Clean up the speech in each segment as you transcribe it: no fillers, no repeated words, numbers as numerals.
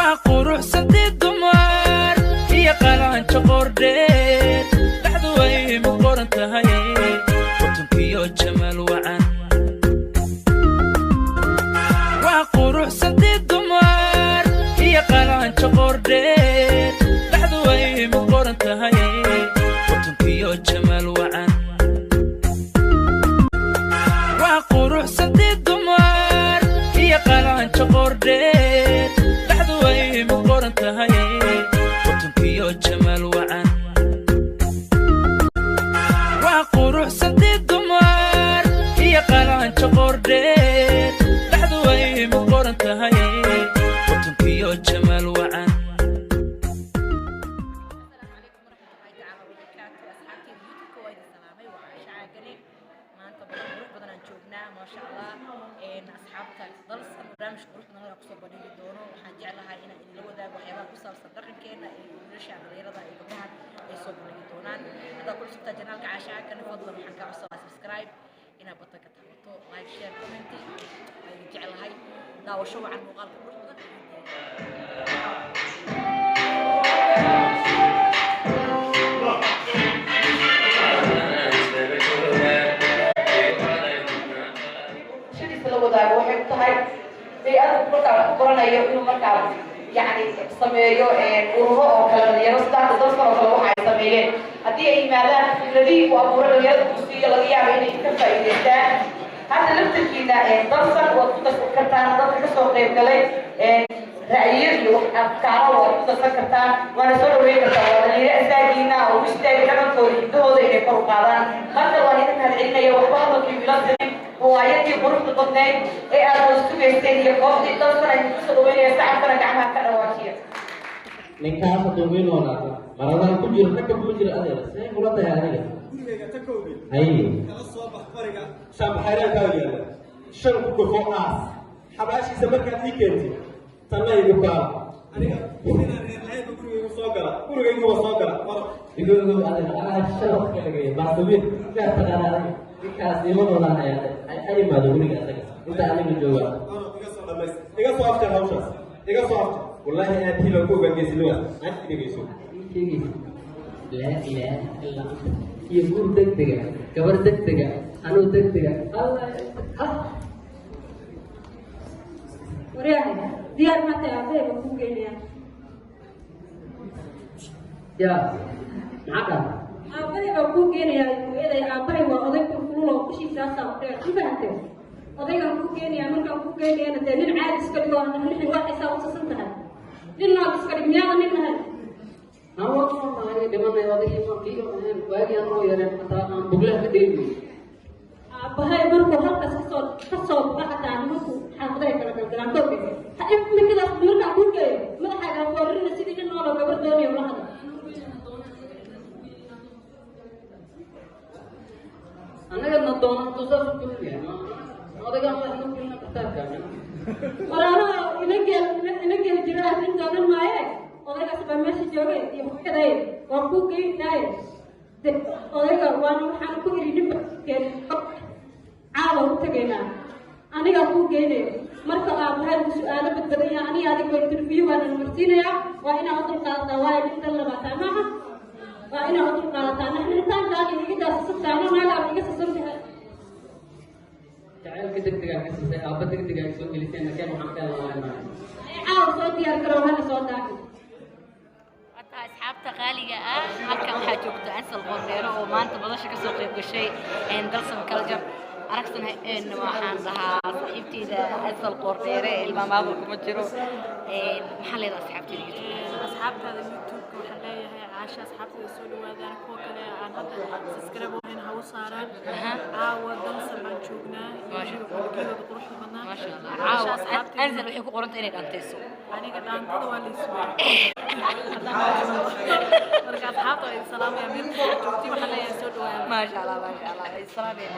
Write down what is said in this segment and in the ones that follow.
وقروح سنتي الدمار هي قلعن شقردين بعدوي مقرن تهي وتنكيو جمال وعن وقروح سنتي الدمار هي قلعن شقردين بعدوي مقرن تهي وتنكيو جمال وعن وقروح سنتي الدمار هي قلعن شقردين بعدوي مقرن تهي وتنكيو جمال وعن وقروح سنتي الدمار هي قلعن شقردين بعدوي مقرن تهي وتنكيو جمال وعن برنامج قروحنا هذا قصة بديل دونه وحنجعلها هنا اللي هو ده وحياة قصة صدقني كنا نرجع غيره ده يقولها يصوب بديل دونان هذا كل شيء تجنالك عشان كان يفضل محنك عصا سبسكرايب هنا بطاقة تحطه لايك شير كومنتي نجعلها هاي دا وشو عن مقال قروح أنا مركب قرنا يوم مركب يعني سميريو وروه أو كلام يرصد تدرسنا وكلام حي سميرين هذه أي ماذا الذي وأمور الرياض الكوسية الذي يعني يكتب فائدة هذا لم تكينا درسا وتذكرتان درس كسر قيم قلي رأيي وأفكاره وتذكرتان وأنا سؤال ويكتب وأنا أستاجينا ومشتاق كمان توري ده هذا اللي فرق هذا مثلا وأنا العلم يوحنا في بلاد وعيتي غرفة الطنين إيه أنا مستوي استدي قفدي تصنع يوصل وين يساعد فرق عمها كرواتية. نكاح تدوين ولا مرة كل حتى كل هذا سين ولا تهاني. أي. الصباح فرقة شاب حيران كاوية شرب كوفو ناس حباشي زمان كان تيكتي تلاقي دكان. أنا هنا بقول يوصاقرا بقول يوصاقرا. يقول أنا شرب كذا بس دوين لا تداري. كاسي ما ولا هيا أي ما دوني كذا أنت على من جوا إيجا صافت هاوشاس إيجا صافت والله أنا تيلو كوبا جيسلوا أنت تيجيسو لا إله إلا يقول دقدقة كبر دقدقة أنا دقدقة الله وريانا ديار ما تعبي بكون جينيا يا معك أبغى بكون جينيا إذا أبغى وأضيف كلهم كشي ساسا كيفانته أضيف بكون جينيا من كم بكون جينيا نتنين عارس كده وأنا نحن واحد ساوي سنتها لنا بس كده مياه نحن أنا ما هي دمنا يواضي ما كيلو من باقي أنا ويا مثلا بقولها كديني أبغى برضو هالك كسر بعد عن مكو حاضر كده كلام توبي هاي من كده بقولنا بكون جينيا ما حاجة فورنا سيدي إنه لو قبل دنيا ولا هذا أنا قد نطون تصرف كل يوم هذا كان ما نقول لك كتاب ورانا إنك جراه من زمان ما هي هذا كسب ماشي جوعي يوم كذا وأبوك يناي هذا وانا حنكون يريد كان عاو تجينا أنا أبوك يناي مركب أبوه السؤال بدري أنا هذه كنت رفيع وأنا مرسينيا وأنا أطلق دواء نتكلم معها وأنا أقول قالت أنا إحنا نتاج لكن إذا سبتنا ما لا بيجي سبتها. تعال كده كده كده أبغى كده كده يسوي اللي سنة كان محمد الله ما. عاو صوتي أكره هذا صوتك. أصحابته غالية halkan waxaa joogta Ansel Qorneero oo maanta badasha ka soo qayb gashay dalsan culture aragtana waxaan dhahaa saaxiibteyda Ansel Qorneero ilmaamaha kuma jiro maxaa leedahay asxaabtada YouTube waxaan leeyahay caasha asxaabtada soo dhawaadaan kuwa kale aan hadda subscribe wayn hawo saaraan caawa dalsan baan joognaa qolkeeda quruxda badnaa ma sha Allah caawa Ansel waxay ku qorantay inay dhantayso aniga dhaantada waa la isugu marka asxaabta ay salaamaya meel joogtay waxaan leeyahay soo dhawaada ma sha Allah ay salaamaya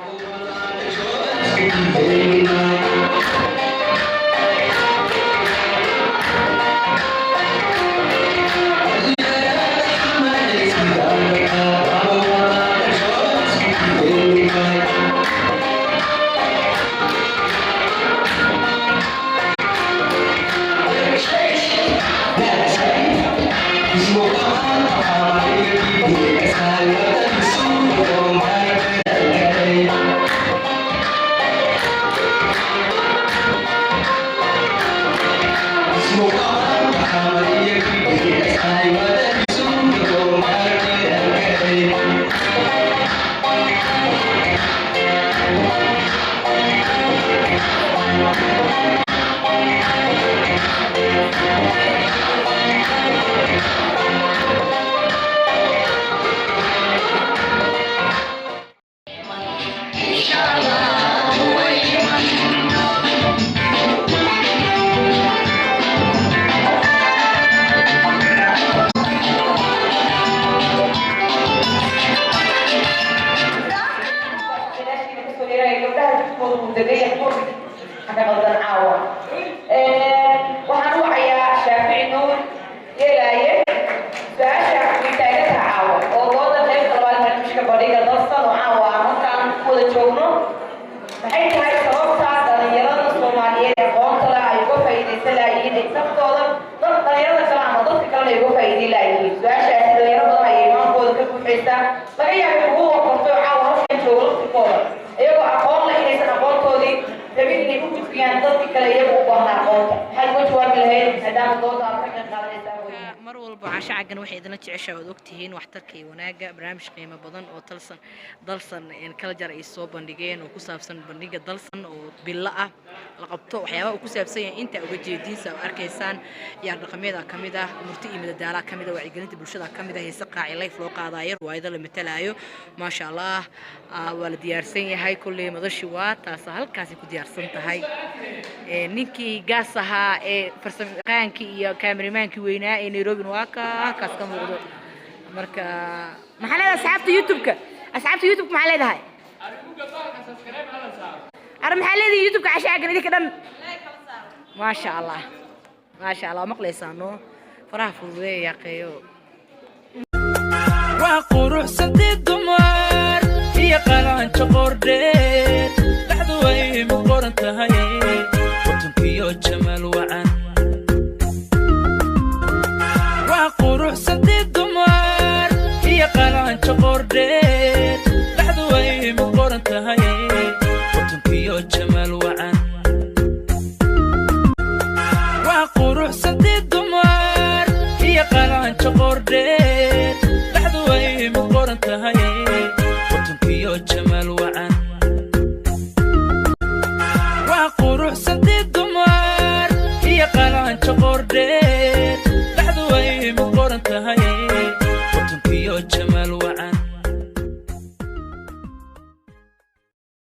waxaan u wacayaa Shaafici Nuur Yeelaaye su'aasha weydiinta caawa oo dooda qaybta labaad barnaamijka bandhiga dalsan oo caawa halkaan ku wada joogno maxay tahay sababta dhalinyarada Soomaaliyeed ee aqoonta leh ay uga faa'iideysan lahaayeen sababtooda dhalinyarada kale ama dadka kale ay uga faa'iideyn lahaayeen su'aashaasi dhalinyaro badan ayay maankooda ka buuxaysaa laga yaabo kuwa qorto caawa halkaan joogo laftirkooda iyagoo aqoon leh inaysan aqoontoodii rabin inay u gudbiyaan dadka kale iyaga u baahnaa aqoonta maxaad uga jawaabi lahayd maadaama dooda aad ka qayb qaadanaysaa mar walba casha cagan waxay idin jeceshaa oo ogtihiin waxtarka iyo wanaaga barnaamij qiimo badan oo dalsan kala jar ay soo bandhigeen oo ku saabsan bandhiga dalsan oo bilo ah la qabto waxyaabaha uu ku saabsan yahay inta uga jeediinsa arkaysaan yaa dhaqameeda kamid ah murti iyo madadaala kamid ah wacyigelinta bulshada kamid ah heesa qaaci life loo qaadayo riwaayado la matalaayo maasha Allah waa la diyaarsan yahay kulli madashi waa taas halkaas ku diyaarsan tahay ninkii gaas ahaa ee farsamayaqaankii iyo kaamiramankii weynaa ee Nairobi waa kaas ka muuqdo marka maxaa leedahay asxaabta YouTube maxaa leedahay maxaa leedahay YouTube ka cashaa gan idinka dhan maasha Allah maqlaysaano faraha fududeeya yaqeeyo waa quruxsantay dumar iyo qalanjo qordheer dhacdu way ma qoran tahay watankiyo jamaal wacan waa quruxsantay dumar iyo qalanjo qordheer dhacdu way ma qoran tahay watankiyo jamaal wacan waa quruxsantay dumar iyo qalanjo qordheer